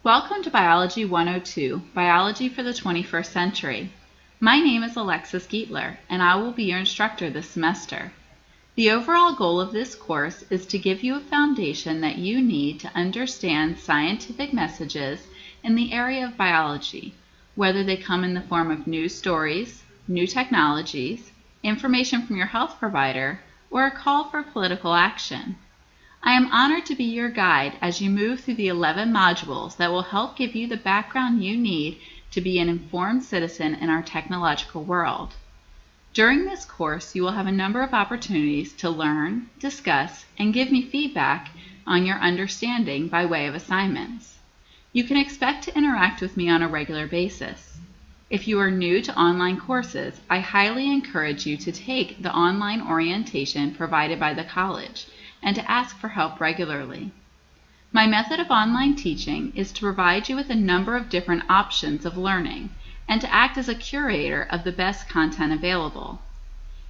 Welcome to Biology 102, Biology for the 21st Century. My name is Alexis Gietler, and I will be your instructor this semester. The overall goal of this course is to give you a foundation that you need to understand scientific messages in the area of biology, whether they come in the form of news stories, new technologies, information from your health provider, or a call for political action. I am honored to be your guide as you move through the 11 modules that will help give you the background you need to be an informed citizen in our technological world. During this course, you will have a number of opportunities to learn, discuss, and give me feedback on your understanding by way of assignments. You can expect to interact with me on a regular basis. If you are new to online courses, I highly encourage you to take the online orientation provided by the college and to ask for help regularly. My method of online teaching is to provide you with a number of different options of learning and to act as a curator of the best content available.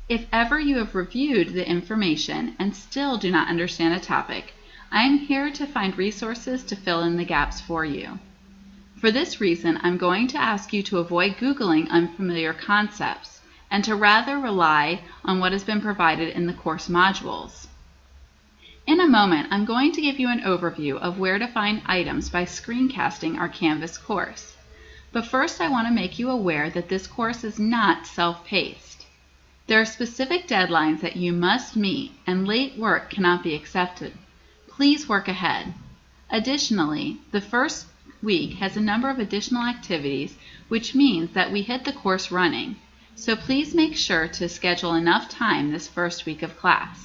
If ever you have reviewed the information and still do not understand a topic, I am here to find resources to fill in the gaps for you. For this reason, I'm going to ask you to avoid Googling unfamiliar concepts and to rather rely on what has been provided in the course modules. In a moment, I'm going to give you an overview of where to find items by screencasting our Canvas course. But first, I want to make you aware that this course is not self-paced. There are specific deadlines that you must meet, and late work cannot be accepted. Please work ahead. Additionally, the first week has a number of additional activities, which means that we hit the course running. So please make sure to schedule enough time this first week of class.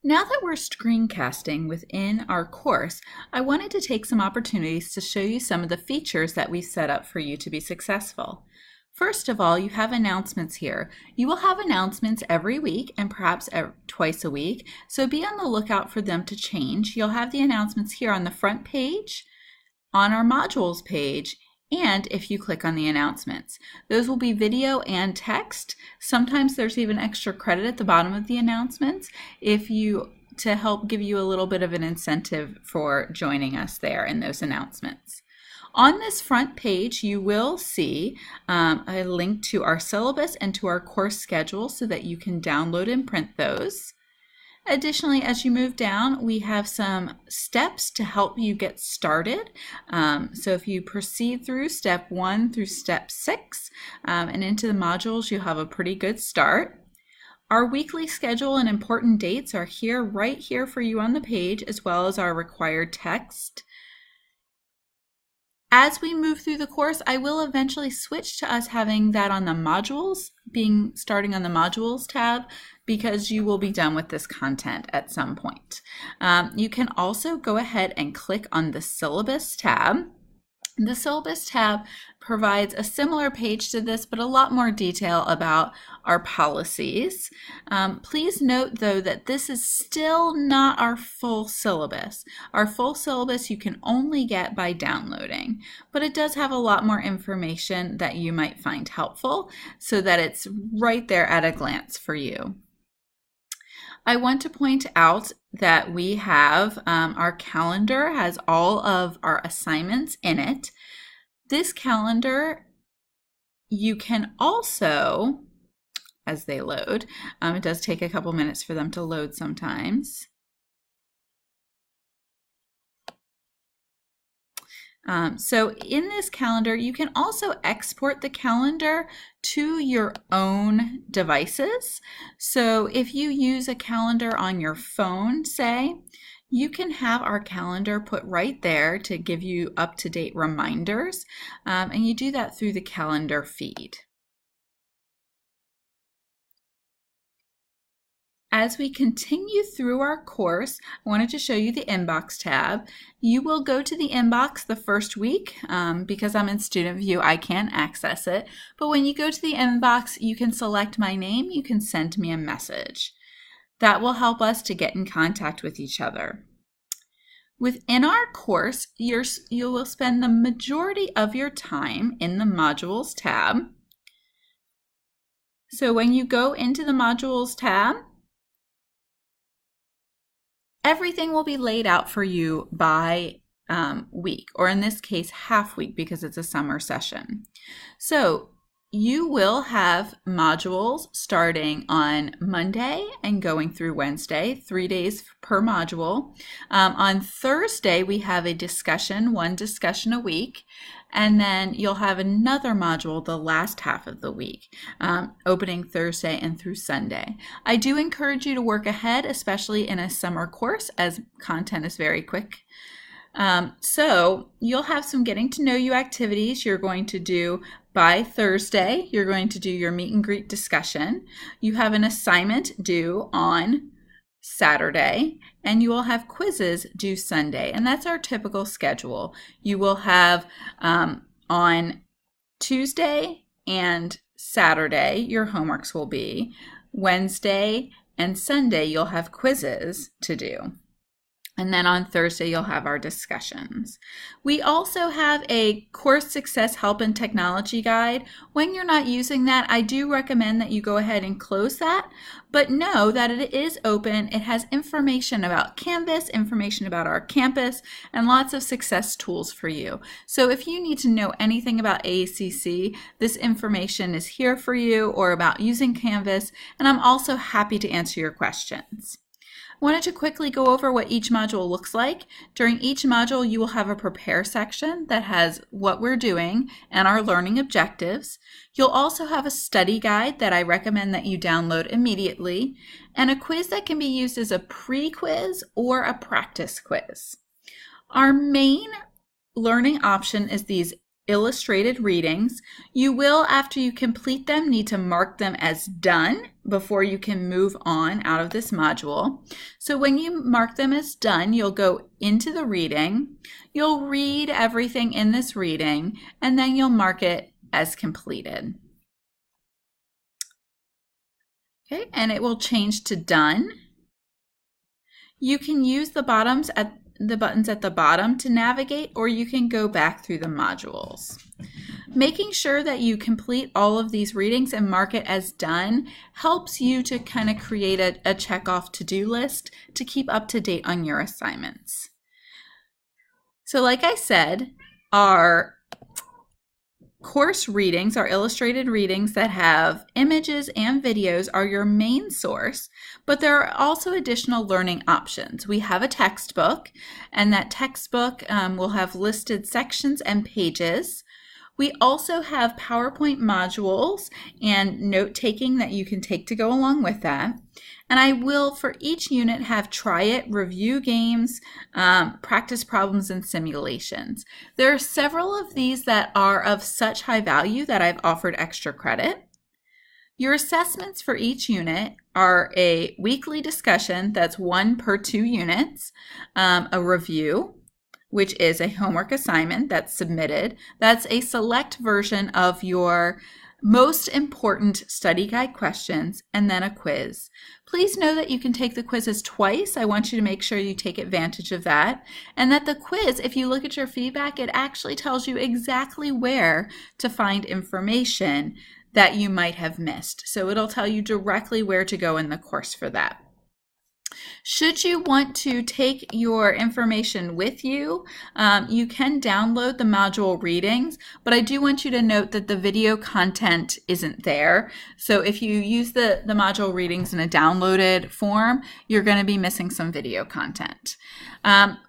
Now that we're screencasting within our course, I wanted to take some opportunities to show you some of the features that we've set up for you to be successful. First of all, you have announcements here. You will have announcements every week and perhaps twice a week, so be on the lookout for them to change. You'll have the announcements here on the front page, on our modules page, and if you click on the announcements. Those will be video and text. Sometimes there's even extra credit at the bottom of the announcements to help give you a little bit of an incentive for joining us there in those announcements. On this front page, you will see a link to our syllabus and to our course schedule so that you can download and print those. Additionally, as you move down, we have some steps to help you get started. So if you proceed through step 1 through step 6 and into the modules, you'll have a pretty good start. Our weekly schedule and important dates are here, right here for you on the page, as well as our required text. As we move through the course, I will eventually switch to us having that on the modules, starting on the modules tab, because you will be done with this content at some point. You can also go ahead and click on the syllabus tab. The syllabus tab provides a similar page to this, but a lot more detail about our policies. Please note, though, that this is still not our full syllabus. Our full syllabus you can only get by downloading, but it does have a lot more information that you might find helpful so that it's right there at a glance for you. I want to point out that we have our calendar has all of our assignments in it. This calendar, you can also, as they load, it does take a couple minutes for them to load sometimes. So in this calendar, you can also export the calendar to your own devices. So if you use a calendar on your phone, say, you can have our calendar put right there to give you up-to-date reminders, and you do that through the calendar feed. As we continue through our course, I wanted to show you the inbox tab. You will go to the inbox the first week. Because I'm in student view, I can't access it. But when you go to the inbox, you can select my name. You can send me a message. That will help us to get in contact with each other. Within our course, you will spend the majority of your time in the modules tab. So when you go into the modules tab, everything will be laid out for you by week, or in this case, half week because it's a summer session. So you will have modules starting on Monday and going through Wednesday, 3 days per module. On Thursday, we have a discussion, one discussion a week, and then you'll have another module the last half of the week, opening Thursday and through Sunday. I do encourage you to work ahead, especially in a summer course, as content is very quick. So you'll have some getting to know you activities you're going to do by Thursday. You're going to do your meet and greet discussion. You have an assignment due on Saturday, and you will have quizzes due Sunday. And that's our typical schedule. You will have on Tuesday and Saturday, your homeworks will be. Wednesday and Sunday, you'll have quizzes to do. And then on Thursday, you'll have our discussions. We also have a course success help and technology guide. When you're not using that, I do recommend that you go ahead and close that, but know that it is open. It has information about Canvas, information about our campus, and lots of success tools for you. So if you need to know anything about AACC, this information is here for you, or about using Canvas, and I'm also happy to answer your questions. I wanted to quickly go over what each module looks like. During each module, you will have a prepare section that has what we're doing and our learning objectives. You'll also have a study guide that I recommend that you download immediately, and a quiz that can be used as a pre-quiz or a practice quiz. Our main learning option is these illustrated readings. You will, after you complete them, need to mark them as done before you can move on out of this module. So when you mark them as done, you'll go into the reading, you'll read everything in this reading, and then you'll mark it as completed. Okay, and it will change to done. You can use the buttons at the bottom to navigate, or you can go back through the modules. Making sure that you complete all of these readings and mark it as done helps you to kind of create a check-off to-do list to keep up to date on your assignments. So like I said, our course readings, our illustrated readings that have images and videos, are your main source, but there are also additional learning options. We have a textbook, and that textbook will have listed sections and pages. We also have PowerPoint modules and note-taking that you can take to go along with that. And I will, for each unit, have try it, review games, practice problems, and simulations. There are several of these that are of such high value that I've offered extra credit. Your assessments for each unit are a weekly discussion, that's 1 per 2 units, a review, which is a homework assignment that's submitted. That's a select version of your most important study guide questions, and then a quiz. Please know that you can take the quizzes twice. I want you to make sure you take advantage of that. And that the quiz, if you look at your feedback, it actually tells you exactly where to find information that you might have missed. So it'll tell you directly where to go in the course for that. Should you want to take your information with you, you can download the module readings, but I do want you to note that the video content isn't there. So if you use the module readings in a downloaded form, you're going to be missing some video content.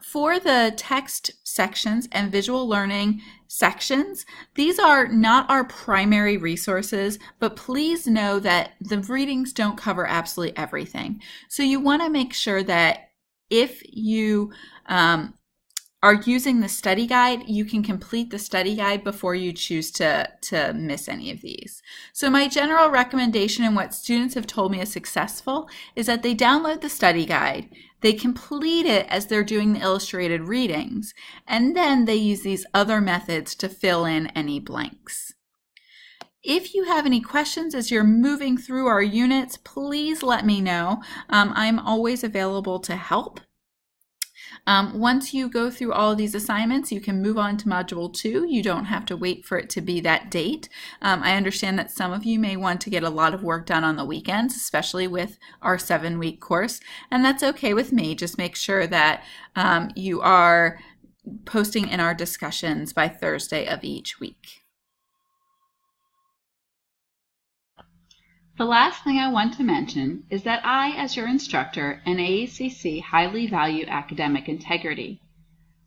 For the text sections and visual learning sections, these are not our primary resources, but please know that the readings don't cover absolutely everything. So you want to make sure that if you are using the study guide, you can complete the study guide before you choose to miss any of these. So my general recommendation, and what students have told me is successful, is that they download the study guide, they complete it as they're doing the illustrated readings, and then they use these other methods to fill in any blanks. If you have any questions as you're moving through our units, please let me know. I'm always available to help. Once you go through all of these assignments, you can move on to Module 2. You don't have to wait for it to be that date. I understand that some of you may want to get a lot of work done on the weekends, especially with our 7-week course, and that's okay with me. Just make sure that you are posting in our discussions by Thursday of each week. The last thing I want to mention is that I, as your instructor and AACC, highly value academic integrity.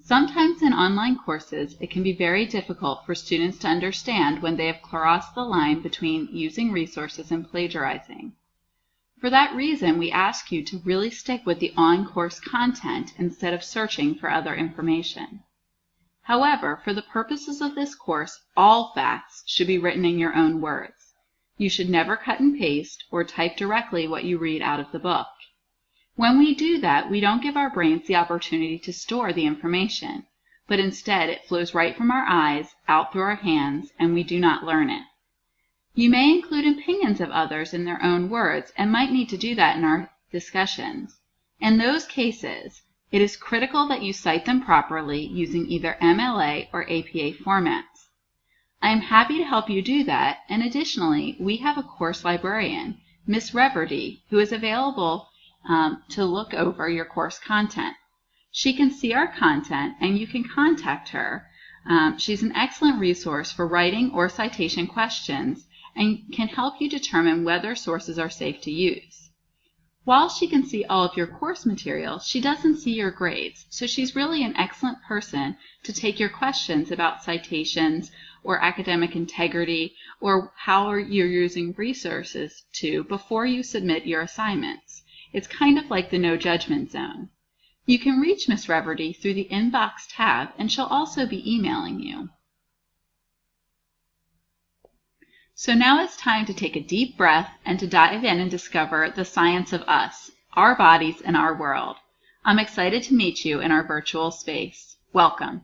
Sometimes in online courses, it can be very difficult for students to understand when they have crossed the line between using resources and plagiarizing. For that reason, we ask you to really stick with the on-course content instead of searching for other information. However, for the purposes of this course, all facts should be written in your own words. You should never cut and paste or type directly what you read out of the book. When we do that, we don't give our brains the opportunity to store the information, but instead it flows right from our eyes, out through our hands, and we do not learn it. You may include opinions of others in their own words and might need to do that in our discussions. In those cases, it is critical that you cite them properly using either MLA or APA formats. I am happy to help you do that, and additionally, we have a course librarian, Ms. Reverdy, who is available to look over your course content. She can see our content, and you can contact her. She's an excellent resource for writing or citation questions and can help you determine whether sources are safe to use. While she can see all of your course material, she doesn't see your grades, so she's really an excellent person to take your questions about citations or academic integrity or how you're using resources to before you submit your assignments. It's kind of like the no judgment zone. You can reach Ms. Reverdy through the inbox tab, and she'll also be emailing you. So now it's time to take a deep breath and to dive in and discover the science of us, our bodies, and our world. I'm excited to meet you in our virtual space. Welcome.